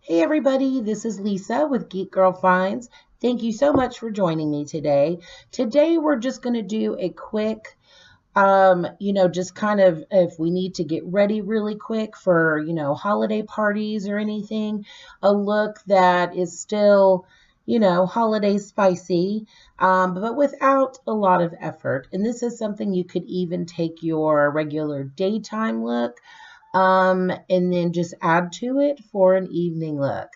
Hey everybody, this is Lisa with Geek Girl Finds. Thank you so much for joining me today. Today we're just going to do a quick, just kind of if we need to get ready really quick for, holiday parties or anything, a look that is still, holiday spicy, but without a lot of effort. And this is something you could even take your regular daytime look and then just add to it for an evening look.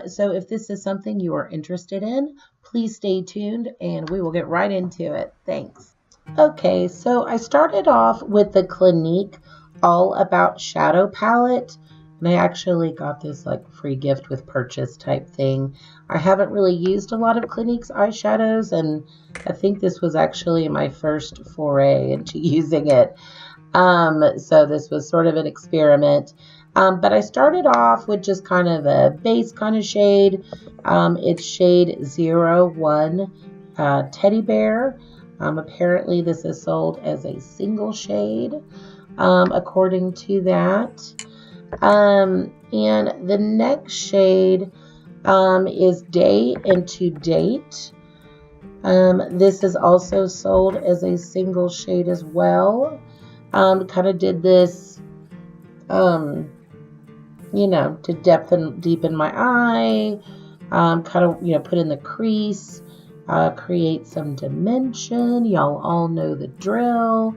So if this is something you are interested in, please stay tuned and we will get right into it. Thanks. Okay, so I started off with the Clinique All About Shadow palette. And I actually got this like free gift with purchase type thing. I haven't really used a lot of Clinique's eyeshadows, and I think this was actually my first foray into using it. So this was sort of an experiment. But I started off with just kind of a base kind of shade. It's shade 01 Teddy Bear. Apparently this is sold as a single shade, according to that. And the next shade is Day into Date. This is also sold as a single shade as well. Kind of did this, to deepen my eye, put in the crease, create some dimension. Y'all all know the drill.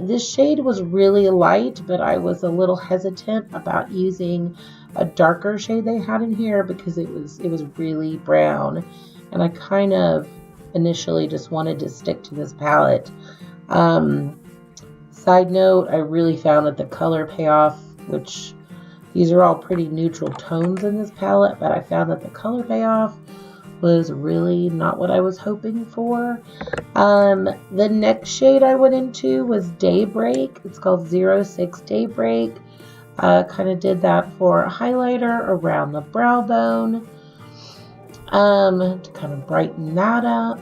This shade was really light, but I was a little hesitant about using a darker shade they had in here because it was really brown, and I kind of initially just wanted to stick to this palette. Side note, I really found that the color payoff, which these are all pretty neutral tones in this palette, but I found that the color payoff was really not what I was hoping for. The next shade I went into was Daybreak. It's called 06 Daybreak. Kind of did that for a highlighter around the brow bone, to kind of brighten that up.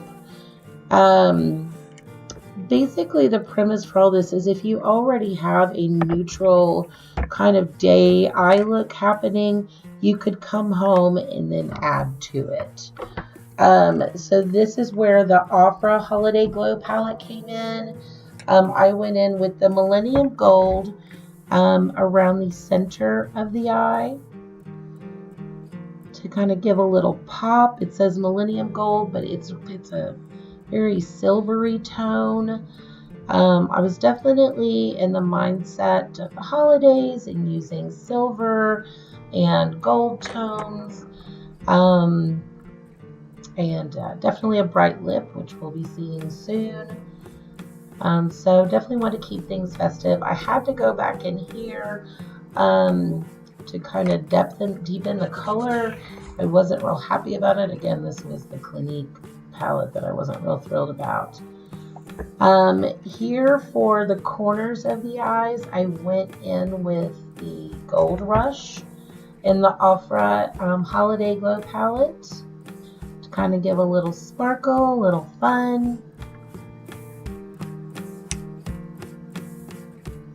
Basically, the premise for all this is if you already have a neutral kind of day eye look happening, you could come home and then add to it. So this is where the Opera Holiday Glow palette came in. I went in with the Millennium Gold around the center of the eye to kind of give a little pop. It says Millennium Gold, but it's a very silvery tone. I was definitely in the mindset of the holidays and using silver and gold tones, and definitely a bright lip, which we'll be seeing soon. So definitely want to keep things festive. I had to go back in here to kind of deepen the color. I wasn't real happy about it. Again, this was the Clinique palette that I wasn't real thrilled about. Here for the corners of the eyes, I went in with the Gold Rush in the Opera Holiday Glow palette to kind of give a little sparkle, a little fun.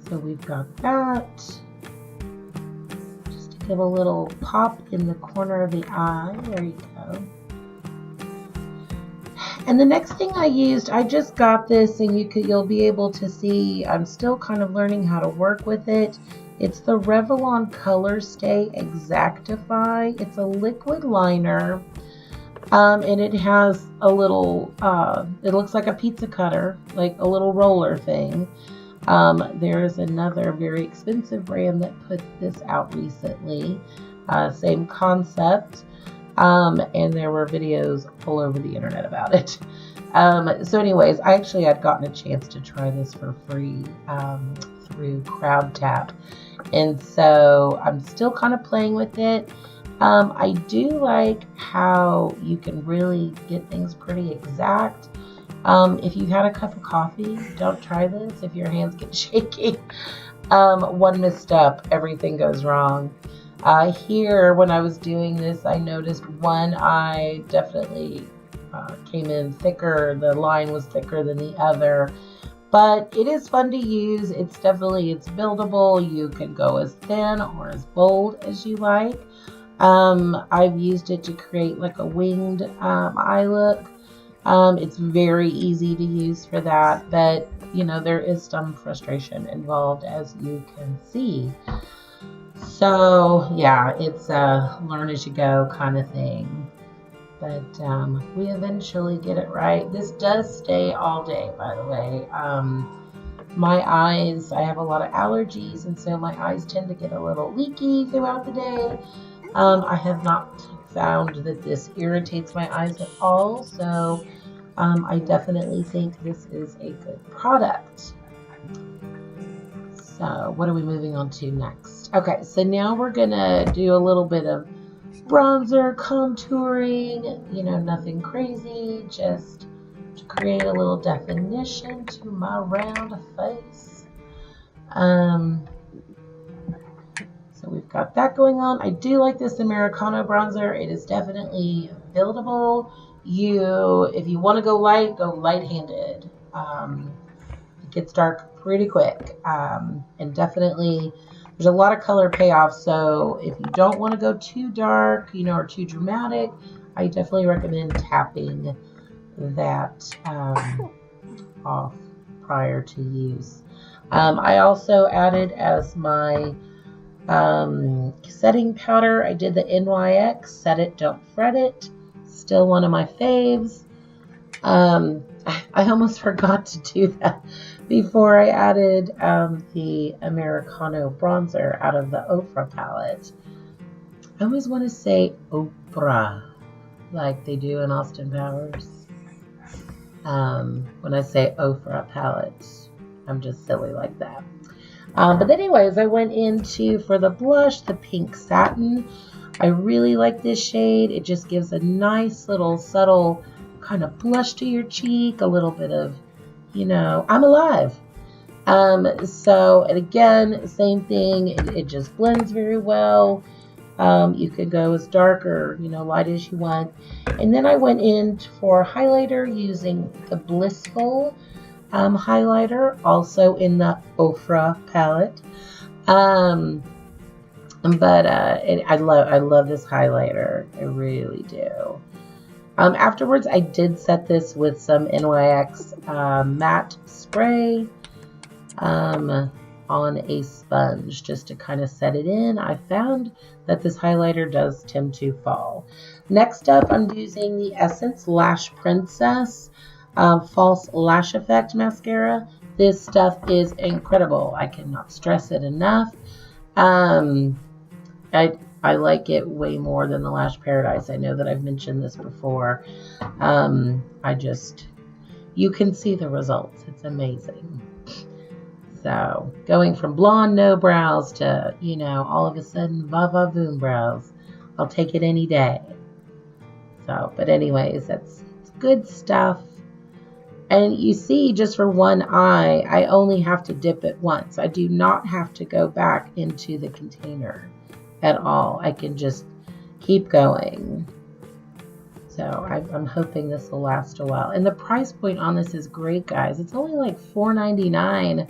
So we've got that. Just to give a little pop in the corner of the eye. There you go. And the next thing I used, I just got this, and you'll be able to see, I'm still kind of learning how to work with it. It's the Revlon Color Stay Exactify. It's a liquid liner, and it has a little, it looks like a pizza cutter, like a little roller thing. There's another very expensive brand that put this out recently, same concept. And there were videos all over the internet about it. So anyways, I actually had gotten a chance to try this for free through CrowdTap. And so I'm still kind of playing with it. I do like how you can really get things pretty exact. If you've had a cup of coffee, don't try this if your hands get shaky. One misstep, everything goes wrong. Here, when I was doing this, I noticed one eye definitely came in thicker. The line was thicker than the other. But it is fun to use. It's buildable. You can go as thin or as bold as you like. I've used it to create like a winged eye look. It's very easy to use for that, but you know, there is some frustration involved, as you can see. So yeah, it's a learn as you go kind of thing. But we eventually get it right. This does stay all day, by the way. My eyes, I have a lot of allergies, and so my eyes tend to get a little leaky throughout the day. I have not found that this irritates my eyes at all, so I definitely think this is a good product. So what are we moving on to next? Okay, so now we're gonna do a little bit of bronzer, contouring, you know, nothing crazy, just to create a little definition to my round face. So we've got that going on. I do like this Americano bronzer. It is definitely buildable. If you want to go light-handed. It gets dark pretty quick. And definitely, there's a lot of color payoff. So if you don't want to go too dark, you know, or too dramatic, I definitely recommend tapping that off prior to use. I also added as my setting powder, I did the NYX Set It, Don't Fret It. Still one of my faves. I almost forgot to do that before I added the Americano bronzer out of the Ofra palette. I always want to say Oprah, like they do in Austin Powers. When I say Ofra palette, I'm just silly like that. But anyways, I went into, for the blush, the pink satin. I really like this shade. It just gives a nice little subtle kind of blush to your cheek, a little bit of, you know, I'm alive. So, and again, same thing. It just blends very well. You can go as dark or, you know, light as you want. And then I went in for highlighter using the Blissful highlighter, also in the Ofra palette. I love this highlighter. I really do. Afterwards, I did set this with some NYX matte spray on a sponge just to kind of set it in. I found that this highlighter does tend to fall. Next up, I'm using the Essence Lash Princess False Lash Effect Mascara. This stuff is incredible. I cannot stress it enough. I like it way more than the Lash Paradise. I know that I've mentioned this before. You can see the results. It's amazing. So, going from blonde no brows to, you know, all of a sudden va-va-voom brows. I'll take it any day. So, but anyways, it's good stuff. And you see, just for one eye, I only have to dip it once. I do not have to go back into the container at all. I can just keep going. So I'm hoping this will last a while. And the price point on this is great, guys. It's only like $4.99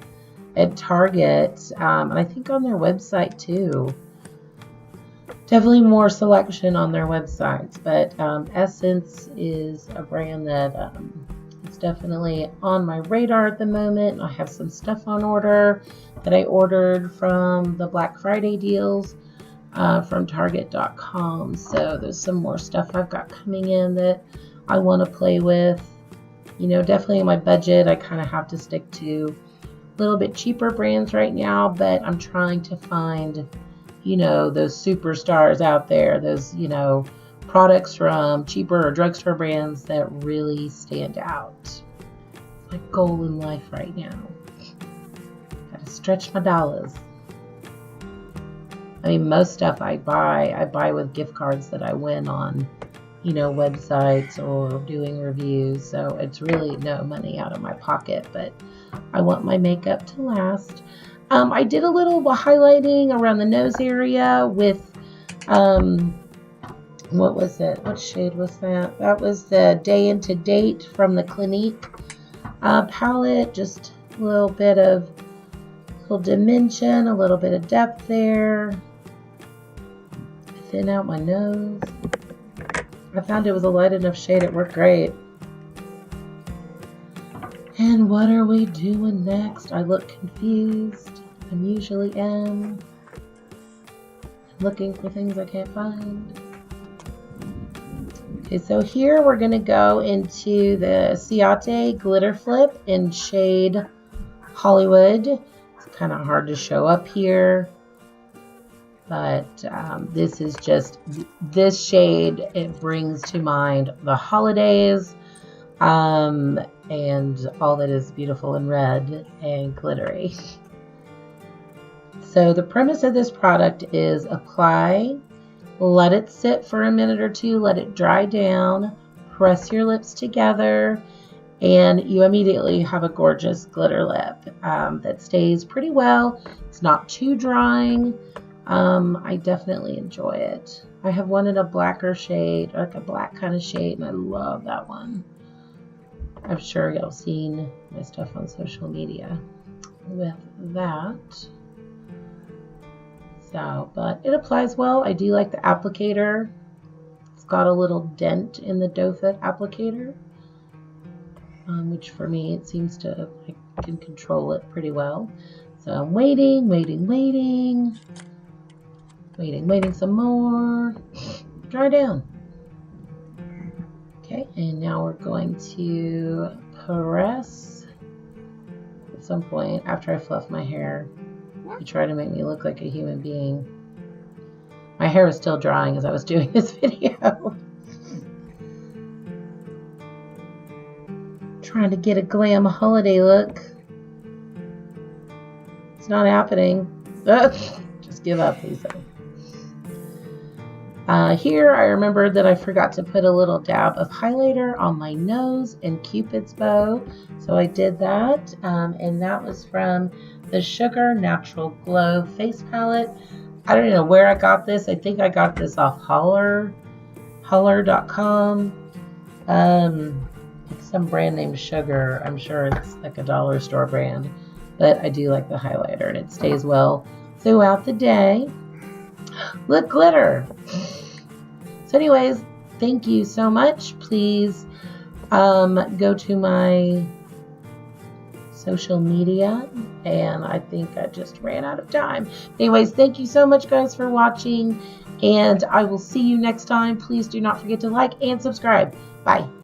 at Target, and I think on their website too. Definitely more selection on their websites, but Essence is a brand that it's definitely on my radar at the moment. I have some stuff on order that I ordered from the Black Friday deals from Target.com. So there's some more stuff I've got coming in that I want to play with. You know, definitely in my budget, I kind of have to stick to a little bit cheaper brands right now, but I'm trying to find, you know, those superstars out there, those, you know, products from cheaper or drugstore brands that really stand out. It's my goal in life right now. Gotta stretch my dollars. I mean, most stuff I buy with gift cards that I win on, you know, websites or doing reviews. So it's really no money out of my pocket, but I want my makeup to last. I did a little highlighting around the nose area with, what was it? What shade was that? That was the Day Into Date from the Clinique palette. Just A little bit of dimension, a little bit of depth there. Thin out my nose. I found it was a light enough shade. It worked great. And what are we doing next? I look confused. I usually am. Looking for things I can't find. Okay, so here we're going to go into the Ciate Glitter Flip in shade Hollywood. It's kind of hard to show up here, but this is just, this shade, it brings to mind the holidays and all that is beautiful and red and glittery. So the premise of this product is apply, let it sit for a minute or two, let it dry down, press your lips together, and you immediately have a gorgeous glitter lip that stays pretty well. It's not too drying. I definitely enjoy it. I have one in a blacker shade, like a black kind of shade, and I love that one. I'm sure y'all seen my stuff on social media with that. So, but it applies well. I do like the applicator. It's got a little dent in the doe foot applicator, which for me, it seems to, I can control it pretty well. So I'm waiting some more. Dry down. Okay, and now we're going to press at some point after I fluff my hair to try to make me look like a human being. My hair was still drying as I was doing this video. Trying to get a glam holiday look. It's not happening. Just give up, Lisa. Here I remembered that I forgot to put a little dab of highlighter on my nose and Cupid's bow. So I did that, and that was from the Sugar Natural Glow Face Palette. I don't know where I got this. I think I got this off Holler.com. It's some brand named Sugar. I'm sure it's like a dollar store brand, but I do like the highlighter and it stays well throughout the day. Look, glitter. So anyways, thank you so much. Please go to my social media, and I think I just ran out of time. Anyways, thank you so much, guys, for watching, and I will see you next time. Please do not forget to like and subscribe. Bye.